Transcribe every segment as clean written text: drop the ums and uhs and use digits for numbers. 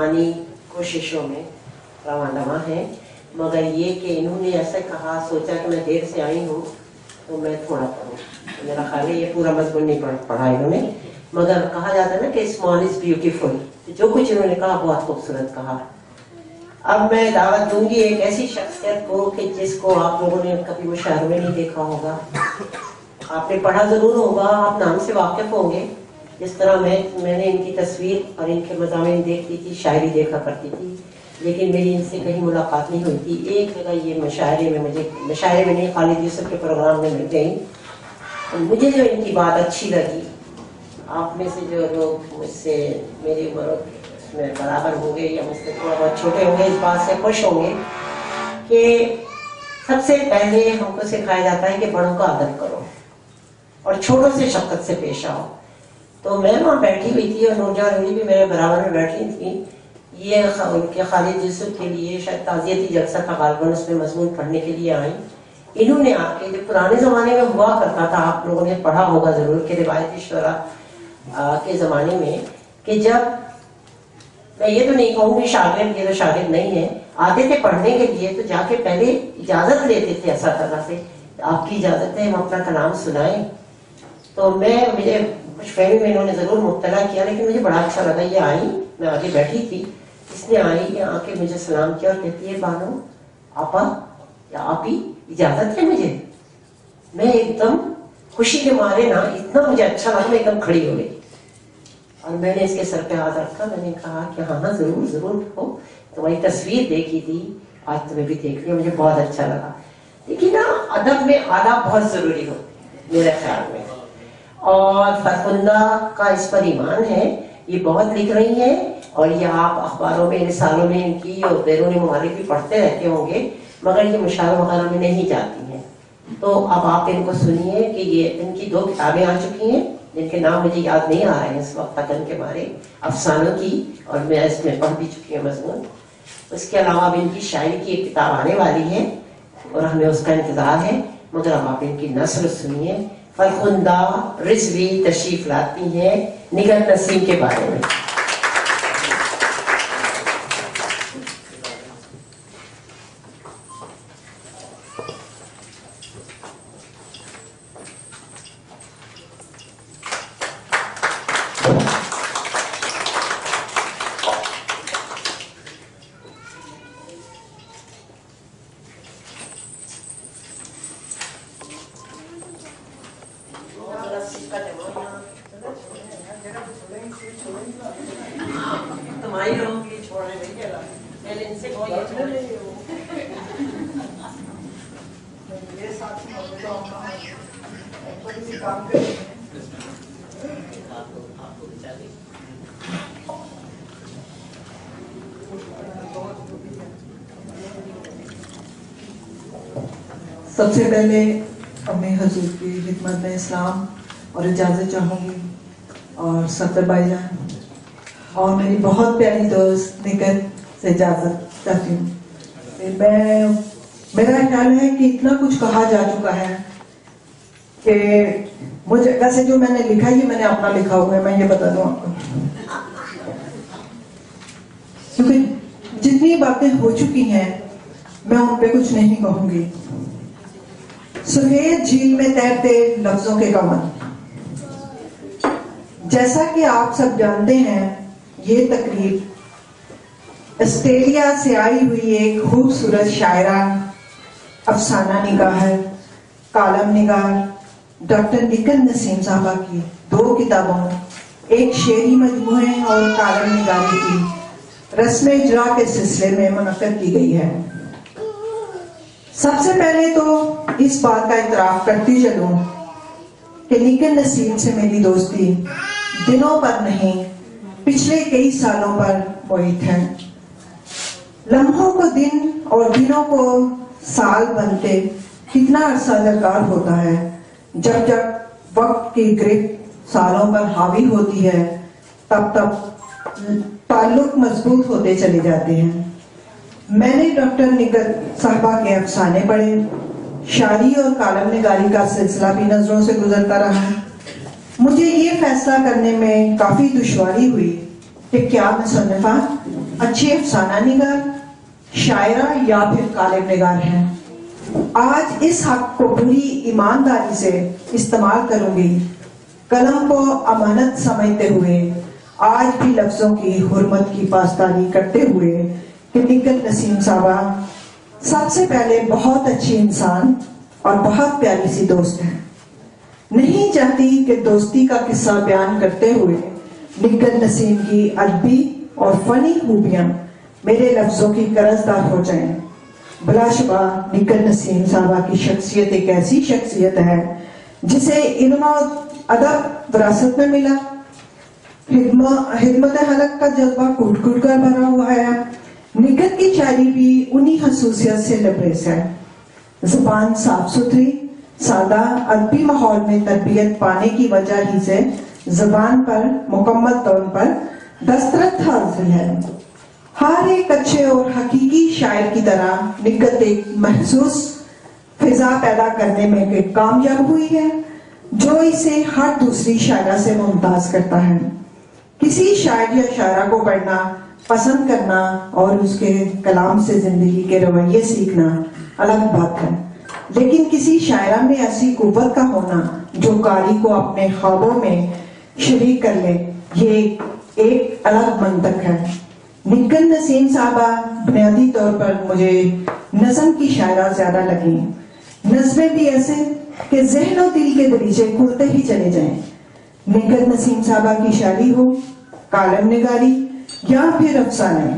جسمانی کوششوں میں رواں دواں ہیں، مگر یہ کہ انہوں نے ایسے کہا، سوچا کہ میں دیر سے آئی ہوں تو میں تھوڑا پڑھوں. میرا خیال ہے یہ پورا مضمون نہیں پڑھا انہوں نے، مگر کہا جاتا ہے نا کہ اسمال از بیوٹیفل. جو کچھ انہوں نے کہا بہت خوبصورت کہا. اب میں دعوت دوں گی ایک ایسی شخصیت کو کہ جس کو آپ لوگوں نے کبھی مشاعرے میں نہیں دیکھا ہوگا. آپ نے پڑھا ضرور ہوگا، آپ نام سے واقف ہوں گے. جس طرح میں نے ان کی تصویر اور ان کے مضامین دیکھتی تھی، شاعری دیکھا کرتی تھی، لیکن میری ان سے کہیں ملاقات نہیں ہوئی تھی. ایک جگہ یہ مشاعرے میں نہیں، خالد یوسف کے پروگرام میں مل گئی. مجھے جو ان کی بات اچھی لگی، آپ میں سے جو لوگ مجھ سے میری عمر میں برابر ہوں گے یا مجھ سے تھوڑا بہت چھوٹے ہوں گے، اس بات سے خوش ہوں گے کہ سب سے پہلے ہم کو سکھایا جاتا ہے کہ بڑوں کا ادب کرو اور چھوٹوں سے شفقت سے پیش آؤ. تو میں وہاں بیٹھی ہوئی تھی اور نورجہاں روی بھی میرے برابر میں بیٹھی تھی. یہ ان کے خالد یوسف کے لیے شاید تعزیتی جلسہ تھا غالباً، اس میں مضمون پڑھنے کے لیے آئیں. انہوں نے آ کے جو پرانے زمانے میں ہوا کرتا تھا، آپ لوگوں نے پڑھا ہوگا ضرور کہ روایتی شعراء کے زمانے میں، کہ جب میں یہ تو نہیں کہوں گی شاگرد، یہ تو شاگرد نہیں ہے، آتے تھے پڑھنے کے لیے تو جا کے پہلے اجازت لیتے تھے اساتذہ سے، آپ کی اجازت ہے ہم اپنا کلام سنائیں. تو مجھے کچھ فہمی میں انہوں نے ضرور مبتلا کیا، لیکن مجھے بڑا اچھا لگا. یہ آئی، میں آگے بیٹھی تھی، اس نے آئی، یہ آ کے مجھے سلام کیا اور کہتی ہے بانو آپا یا آپی اجازت ہے مجھے. میں ایک دم خوشی کے مارے نا، اتنا مجھے اچھا لگا، میں ایک دم کھڑی ہو گئی اور میں نے اس کے سر پہ ہاتھ رکھا. میں نے کہا کہ ہاں ہاں ضرور ضرور ہو. تمہاری تصویر دیکھی تھی، آج تمہیں بھی دیکھ لیا، مجھے بہت اچھا لگا. لیکن نا ادب میں آداب بہت ضروری ہوتے میرے خیال میں، اور فرخندہ کا اس پر ایمان ہے. یہ بہت لکھ رہی ہیں اور یہ آپ اخباروں میں، رسالوں میں ان کی اور بیرون ممالک بھی پڑھتے رہتے ہوں گے، مگر یہ مشاعروں وغیرہ میں نہیں جاتی ہیں. تو اب آپ ان کو سنیے کہ یہ ان کی 2 کتابیں آ چکی ہیں جن کے نام مجھے یاد نہیں آ رہے ہیں اس وقت تک، ان کے بارے افسانوں کی، اور میں اس میں پڑھ بھی چکی ہوں مضمون. اس کے علاوہ اب ان کی شاعری کی ایک کتاب آنے والی ہے اور ہمیں اس کا انتظار ہے، مگر اب آپ ان کی نثر سنیے. فرخندہ رضوی تشریف لاتی ہیں نگہت نسیم کے بارے میں. سب سے پہلے اپنے حضور کی خدمت میں اسلام اور اجازت چاہوں گی، اور ستر بھائی جان اور میری بہت پیاری دوست نگہت سے اجازت چاہتی ہوں. میرا خیال ہے کہ اتنا کچھ کہا جا چکا ہے کہ مجھے ویسے جو میں نے لکھا یہ میں نے اپنا لکھا ہوا ہے، میں یہ بتا دوں آپ کو، کیونکہ جتنی باتیں ہو چکی ہیں میں ان پہ کچھ نہیں کہوں گی. سفید جھیل میں تیرتے لفظوں کے کمل. جیسا کہ آپ سب جانتے ہیں، یہ تقریب آسٹریلیا سے آئی ہوئی ایک خوبصورت شاعرہ، افسانہ نگار، کالم نگار ڈاکٹر نگہت نسیم صاحبہ کی 2 کتابوں، ایک شعری مجموعے اور کالم نگاری کی رسم اجرا کے سلسلے میں منعقد کی گئی ہے. سب سے پہلے تو اس بات کا اعتراف کرتی چلوں کہ نگہت نسیم سے میری دوستی دنوں پر نہیں، پچھلے کئی سالوں پر محیط ہے. لمحوں کو دن اور دنوں کو سال بنتے کتنا عرصہ درکار ہوتا ہے. جب جب وقت کی گرفت سالوں پر حاوی ہوتی ہے، تب تب تعلق مضبوط ہوتے چلے جاتے ہیں. میں نے ڈاکٹر نگہت صاحبہ کے افسانے پڑھے، شاعری اور کالم نگاری کا سلسلہ بھی نظروں سے گزرتا رہا. مجھے یہ فیصلہ کرنے میں کافی دشواری ہوئی کہ کیا مصنفہ अच्छी अफसाना निगार, शायरा या फिर कालिम निगार हैं। आज इस हक को पूरी ईमानदारी से इस्तेमाल करूंगी, कलम को अमानत समझते हुए, आज भी लफ्जों की हुर्मत की पासदारी करते हुए कि निगत नसीम साहबा सबसे पहले बहुत अच्छी इंसान और बहुत प्यारी सी दोस्त है। नहीं चाहती कि दोस्ती का किस्सा बयान करते हुए निगत नसीम की अदबी और फनी खूबियां मेरे लफ्जों की कर्जदार हो जाएं। बिलाशुबा निगत नसीम साहबा की शख्सियत एक ऐसी शख्सियत है जिसे इल्म और अदब विरासत में मिला। हिदमत हलक का जज्बा कूट कूट कर भरा हुआ है। निगत की शायरी भी उन्हीं खसूसियत से लबरेज है। जुबान साफ सुथरी, सादा, अदबी माहौल में तरबियत पाने की वजह ही से जुबान पर मुकम्मल तौर पर दस्तरत हासिल है। हर एक अच्छे और हकीकी शायर की तरह निगत एक महसूस फिजा पैदा करने में कामयाब हुई है जो इसे हर दूसरी शायरा से मुमताज करता है। किसी शायर या शायरा को पढ़ना, पसंद करना और उसके कलाम से जिंदगी के रवैये सीखना अलग बात है, लेकिन किसी शायरा में ऐसी कुव्वत का होना जो कारी को अपने ख्वाबों में शरीक कर ले, ये एक अलग मंतक है। निगत नसीम साहबा बुनियादी तौर पर मुझे नज़म की शायरा ज्यादा लगी। नज़में भी ऐसे कि ज़हन और दिल के दरीचे खुलते ही चले जाएं। निगत नसीम साहबा की शायरी हो, कालम निगारी या फिर अफसाने,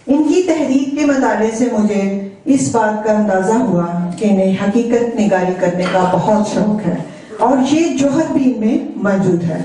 इनकी तहरीक के मताले से मुझे इस बात का अंदाजा हुआ कि इन्हें हकीकत निगारी करने का बहुत शौक है और ये जोहर भी इनमें मौजूद है।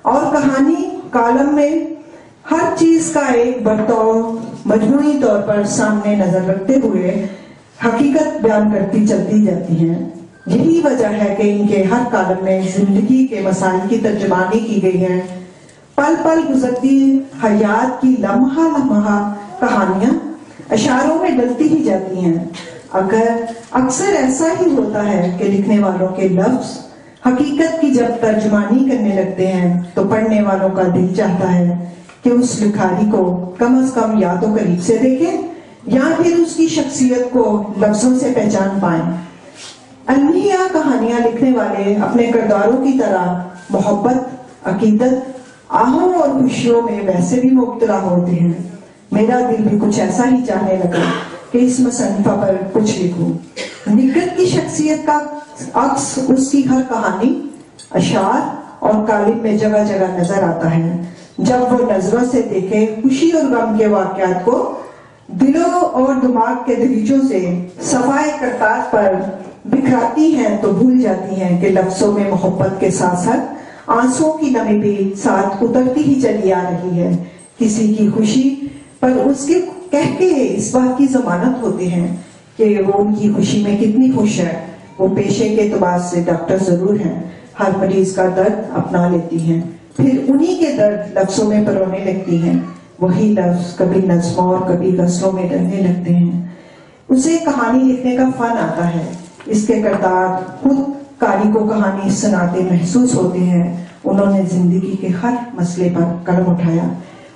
और कहानी कालम में हर चीज का एक बर्ताव मजमूई तौर पर सामने नजर रखते हुए हकीकत बयान करती चलती जाती है। यही वजह है कि इनके हर कालम में जिंदगी के मसाइल की तर्जुमानी की गई है। पल पल गुजरती हयात की लम्हा लम्हा कहानियां अशारों में डलती ही जाती हैं। अक्सर ऐसा ही होता है कि लिखने वालों के लफ्ज हकीकत की जब तर्जुमानी करने लगते हैं तो पढ़ने वालों का दिल चाहता है कि उस लिखारी को कम से कम या तो करीब से देखें या फिर उसकी शख्सियत को लफ्जों से पहचान पाएं। अलमिया कहानियां लिखने वाले अपने किरदारों की तरह मोहब्बत, अकीदत, आहों और खुशियों में वैसे भी मुब्तला होते हैं। मेरा दिल भी कुछ ऐसा ही चाहने लगा कि इस मुसन्निफा पर कुछ लिखूं। निगत की शख्सियत का अक्स उसकी हर कहानी, अशार और कालिम में जगह जगह नजर आता है। जब वो नजरों से देखे खुशी और गम के वाकयात को दिलों और दिमाग के दरीचों से सफाए करतार पर बिखराती हैं तो भूल जाती हैं कि लफ्जों में मोहब्बत के साथ साथ आंसुओं की नमी भी साथ उतरती ही चली आ रही है। किसी की खुशी पर उसके कह के इस बात की जमानत होते हैं कि वो उनकी खुशी में कितनी खुश है। वो पेशे के एतबार से डॉक्टर जरूर हैं, हर मरीज का दर्द अपना लेती हैं, फिर उन्हीं के दर्द लफ्जों में परोने लगती हैं। वही लफ्ज कभी नज़्मों और कभी गज़लों में डलने लगते हैं। उसे कहानी लिखने का फन आता है। इसके किरदार खुद कारी को कहानी सुनाते महसूस होते हैं। उन्होंने जिंदगी के हर मसले पर कलम उठाया।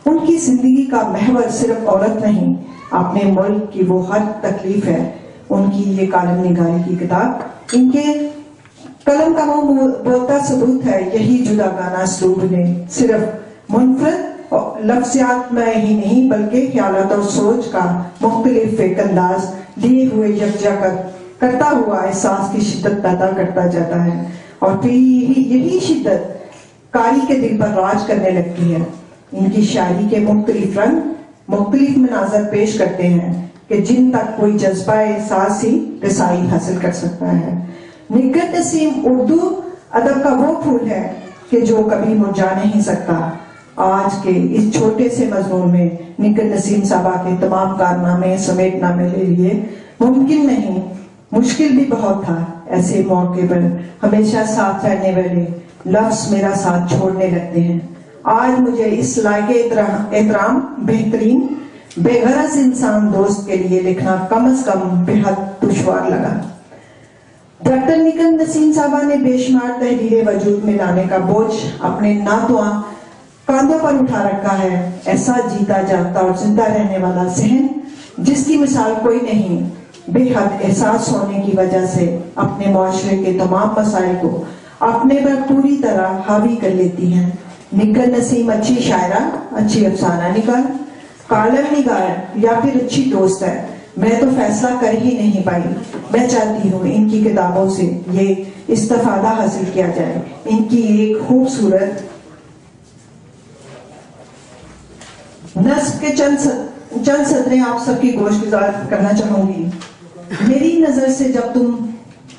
उनकी जिंदगी का महवर सिर्फ औरत नहीं, अपने मुल्क की वो हर तकलीफ है। उनकी ये कालम निगारी की किताब इनके कलम का वो बोलता सबूत है। यही जुदा गाना असलूब ने सिर्फ मुनफरद लफ्ज़ियात में ही नहीं बल्कि ख्यालात और सोच का मुख्तलिफ एक अंदाज लिए हुए यकजा करता हुआ एहसास की शिद्दत पैदा करता जाता है और फिर यही शिद्दत कारी के दिल पर राज करने लगती है। इनकी शायरी के मुख्तलिफ रंग मुख्तलिफ मनाजर पेश करते हैं कि जिन तक कोई जज्बा एहसास ही रसाई हासिल कर सकता है। निगत नसीम उर्दू अदब का वो फूल है कि जो कभी मुरझा नहीं सकता। आज के इस छोटे से मजमून में निगत नसीम साहबा के तमाम कारनामे समेटना मेरे लिए मुमकिन नहीं, मुश्किल भी बहुत था। ऐसे मौके पर हमेशा साथ रहने वाले लफ्ज मेरा साथ छोड़ने लगते हैं। आज मुझे इस लायके एहतराम बेहतरीन बेगरज इंसान दोस्त के लिए लिखना कम से कम बेहद दुश्वार लगा। डॉक्टर निगत नसीम साहबा ने बेशुमार तहरीरें वजूद में लाने का बोझ अपने नातुआ कांधों पर उठा रखा है ऐसा जीता जागता और जिंदा रहने वाला जहन, जिसकी मिसाल कोई नहीं, बेहद एहसास होने की वजह से अपने माशरे के तमाम मसाइल को अपने पर पूरी तरह हावी कर लेती हैं। निग्गर नसीम अच्छी शायरा, अच्छी अफसाना निगार, कालम निगार या फिर अच्छी दोस्त है, मैं तो फैसला कर ही नहीं पाई। मैं चाहती हूँ इनकी किताबों से ये इस्तिफादा हासिल किया जाए। इनकी एक खूबसूरत नस्ब के चंद सतरें आप सबकी गोशगुजार करना चाहूंगी। मेरी नजर से जब तुम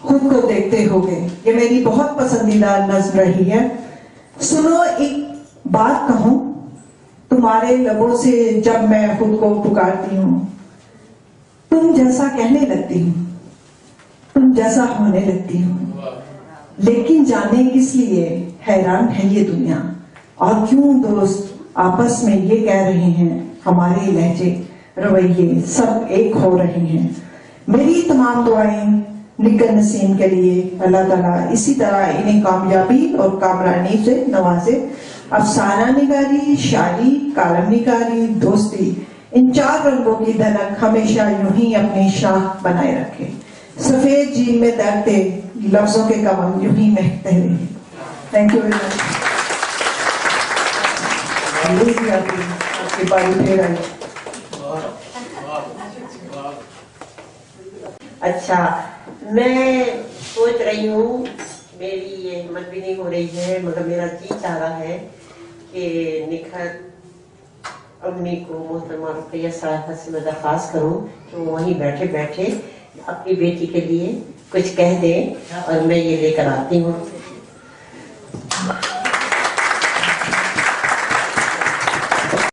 खुद को देखते होगे, ये मेरी बहुत पसंदीदा नज्म रही है। सुनो एक बात कहूं, तुम्हारे लबों से जब मैं खुद को पुकारती हूँ, तुम जैसा कहने लगती हूँ, तुम जैसा होने लगती हूँ। लेकिन जाने किस लिए हैरान है ये दुनिया, और क्यों दोस्त आपस में ये कह रहे हैं हमारे लहजे रवैये सब एक हो रहे हैं। मेरी तमाम दुआएं निग्गर नसीम के लिए, अल्लाह ताला इसी तरह इन्हें कामयाबी और कामरानी से नवाजे। अफसाना निगारी, शायरी, कालम निगारी, दोस्ती, इन 4 रंगों की धनक हमेशा यूं ही अपनी शाख बनाए रखे। सफेद जीन में तैरते लफ्जों के कमल यूं ही महकते रहे। Thank you very much. आपकी बारी फिर आई। अच्छा, मैं सोच रही हूँ, मेरी ये हिम्मत भी नहीं हो रही है, मगर मेरा जी चाह रहा है कि निखत अम्मी को, मोहतरमा रुकैया साहिबा से मैं दरख्वास्त करूँ कि वो वहीं बैठे बैठे अपनी बेटी के लिए कुछ कह दें, और मैं ये लेकर आती हूँ।